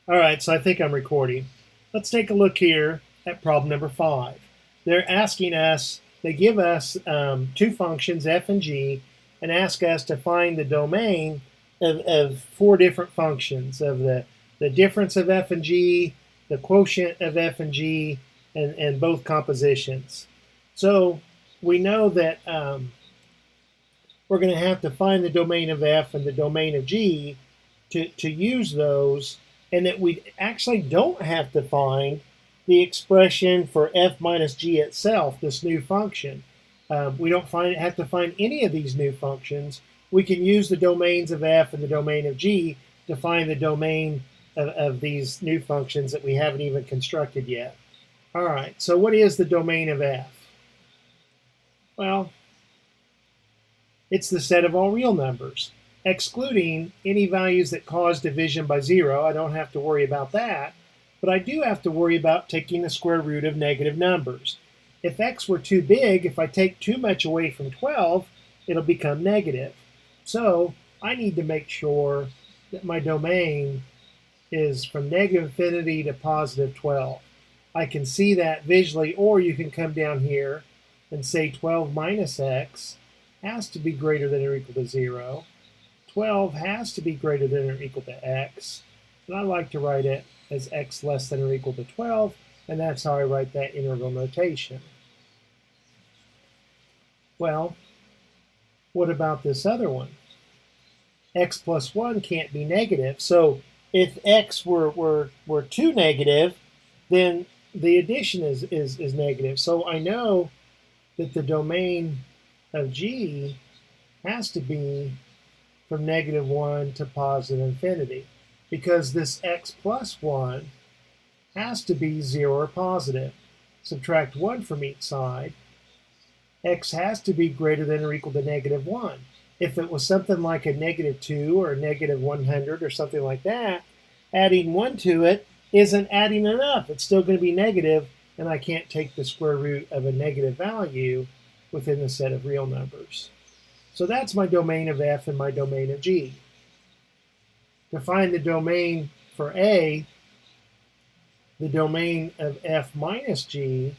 All right, so I think I'm recording. Let's take a look here at problem number 5. They're asking us, they give us two functions, f and g, and ask us to find the domain of four different functions, of the difference of f and g, the quotient of f and g, and both compositions. So we know that we're going to have to find the domain of f and the domain of g to use those, and that we actually don't have to find the expression for f minus g itself, this new function. We don't have to find any of these new functions. We can use the domains of f and the domain of g to find the domain of these new functions that we haven't even constructed yet. All right, so what is the domain of f? Well, it's the set of all real numbers, excluding any values that cause division by 0. I don't have to worry about that, but I do have to worry about taking the square root of negative numbers. If x were too big, if I take too much away from 12, it'll become negative. So I need to make sure that my domain is from negative infinity to positive 12. I can see that visually, or you can come down here and say 12 minus x has to be greater than or equal to 0. 12 has to be greater than or equal to x. And I like to write it as x less than or equal to 12, and that's how I write that integral notation. Well, what about this other one? X plus 1 can't be negative, so if x were too negative, then the addition is negative. So I know that the domain of g has to be from negative 1 to positive infinity, because this x plus 1 has to be 0 or positive. Subtract 1 from each side. X has to be greater than or equal to negative 1. If it was something like a negative 2 or a negative 100 or something like that, adding 1 to it isn't adding enough. It's still going to be negative, and I can't take the square root of a negative value within the set of real numbers. So that's my domain of f and my domain of g. To find the domain for a, the domain of f minus g,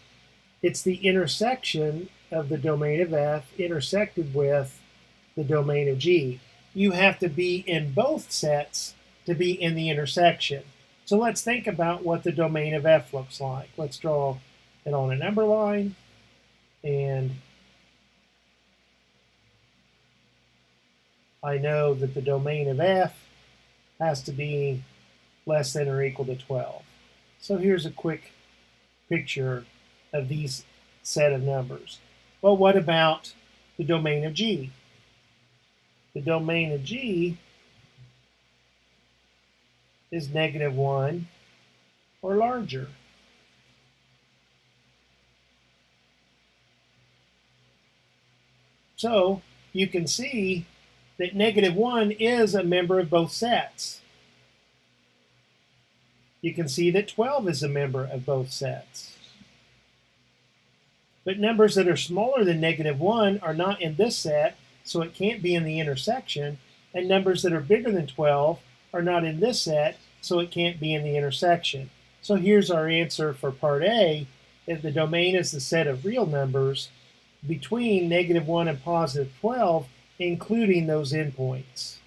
it's the intersection of the domain of f intersected with the domain of g. You have to be in both sets to be in the intersection. So let's think about what the domain of f looks like. Let's draw it on a number line, and I know that the domain of f has to be less than or equal to 12. So here's a quick picture of these set of numbers. Well, what about the domain of g? The domain of g is negative 1 or larger. So you can see that negative 1 is a member of both sets. You can see that 12 is a member of both sets. But numbers that are smaller than negative 1 are not in this set, so it can't be in the intersection. And numbers that are bigger than 12 are not in this set, so it can't be in the intersection. So here's our answer for part A. If the domain is the set of real numbers between negative 1 and positive 12, including those endpoints.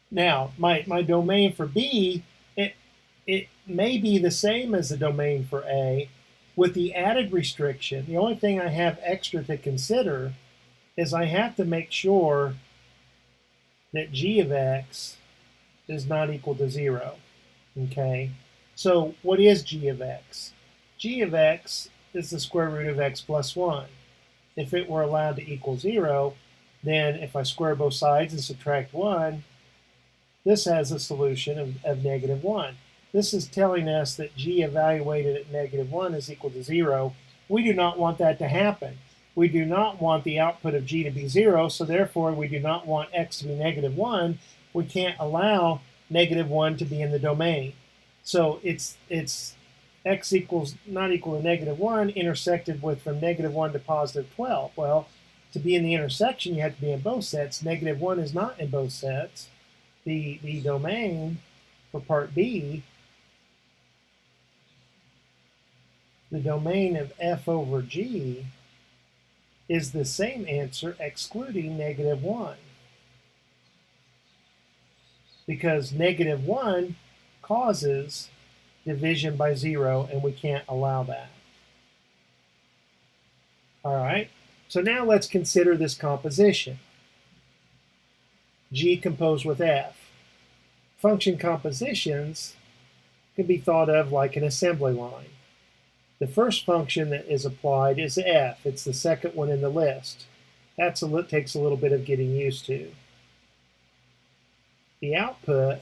Now, my domain for B, it may be the same as the domain for A, with the added restriction. The only thing I have extra to consider is I have to make sure that g of x is not equal to 0. Okay, so what is g of x? G of x is the square root of x plus 1. If it were allowed to equal 0, then if I square both sides and subtract 1, this has a solution of negative 1. This is telling us that g evaluated at negative 1 is equal to 0. We do not want that to happen. We do not want the output of g to be 0, so therefore we do not want x to be negative 1. We can't allow negative 1 to be in the domain. So it's x equals not equal to -1 intersected with from -1 to +12. Well, to be in the intersection, you have to be in both sets. -1 is not in both sets. The domain for part B, the domain of f over g, is the same answer excluding -1. Because -1 causes division by 0, and we can't allow that. All right, so now let's consider this composition. G composed with f. Function compositions can be thought of like an assembly line. The first function that is applied is f. It's the second one in the list. That takes a little bit of getting used to. The output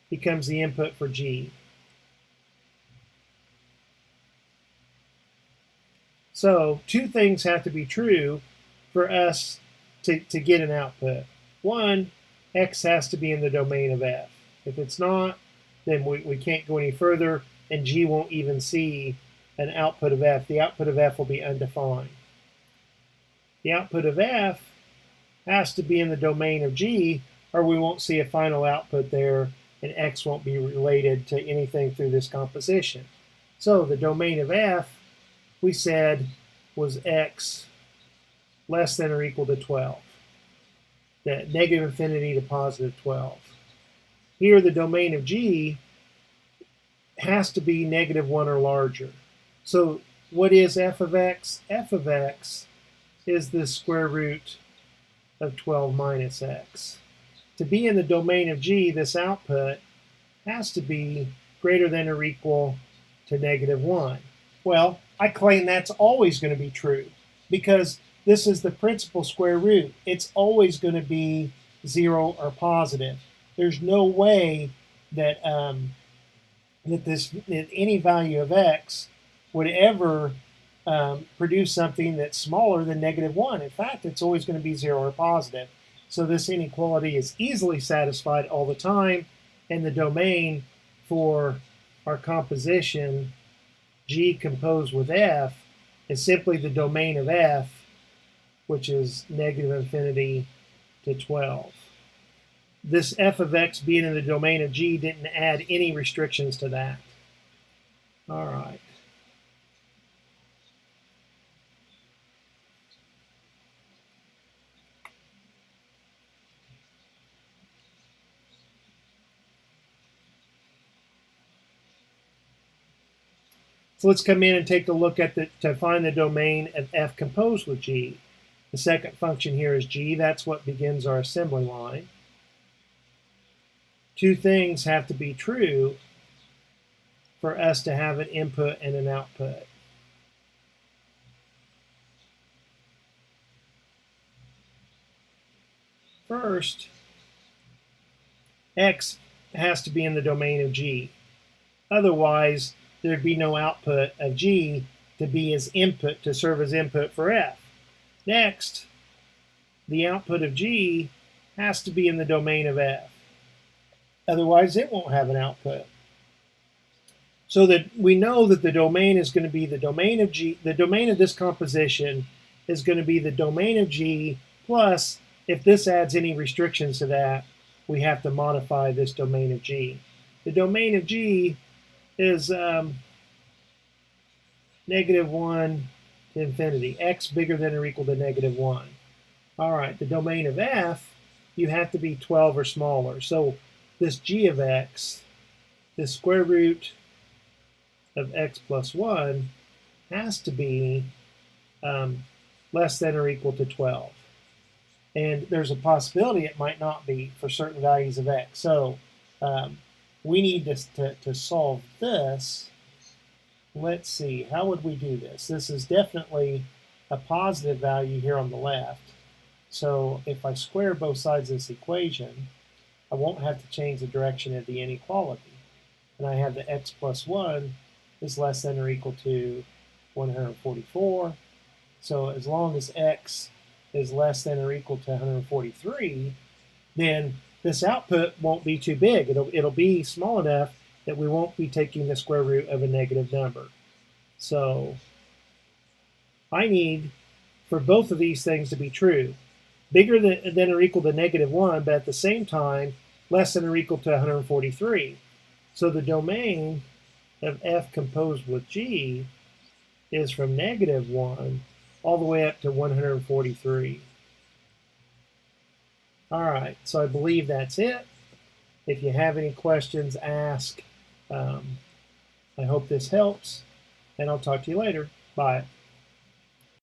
becomes the input for G. So two things have to be true for us to get an output. One, x has to be in the domain of f. If it's not, then we can't go any further, and G won't even see an output of f. The output of f will be undefined. The output of f has to be in the domain of G, or we won't see a final output there, and x won't be related to anything through this composition. So the domain of f, we said, was x less than or equal to 12. That -infinity to +12. Here, the domain of G has to be -1 or larger. So what is f of x? F of x is the square root of 12 minus x. To be in the domain of G, this output has to be greater than or equal to -1. Well, I claim that's always going to be true because this is the principal square root. It's always going to be 0 or positive. There's no way that that any value of x would ever produce something that's smaller than -1. In fact, it's always going to be 0 or positive. So this inequality is easily satisfied all the time, and the domain for our composition G composed with f is simply the domain of f, which is -infinity to 12. This f of x being in the domain of G didn't add any restrictions to that. All right. So let's come in and take a look at to find the domain of f composed with G. The second function here is G. That's what begins our assembly line. Two things have to be true for us to have an input and an output. First, x has to be in the domain of G. Otherwise, there'd be no output of G to be as input, to serve as input for f. Next, the output of G has to be in the domain of f. Otherwise, it won't have an output. So that we know that the domain is going to be the domain of G, the domain of this composition is going to be the domain of G, plus if this adds any restrictions to that, we have to modify this domain of G. The domain of G is -1 to infinity, x bigger than or equal to -1. All right, the domain of f, you have to be 12 or smaller. So this g of x, the square root of x plus 1, has to be less than or equal to 12. And there's a possibility it might not be for certain values of x. So we need to solve this. Let's see, how would we do this? This is definitely a positive value here on the left. So if I square both sides of this equation, I won't have to change the direction of the inequality. And I have the x plus 1 is less than or equal to 144. So as long as x is less than or equal to 143, then this output won't be too big. It'll be small enough that we won't be taking the square root of a negative number. So I need for both of these things to be true. Bigger than or equal to -1, but at the same time, less than or equal to 143. So the domain of f composed with g is from -1 all the way up to 143. All right, so I believe that's it. If you have any questions, ask. I hope this helps, and I'll talk to you later. Bye.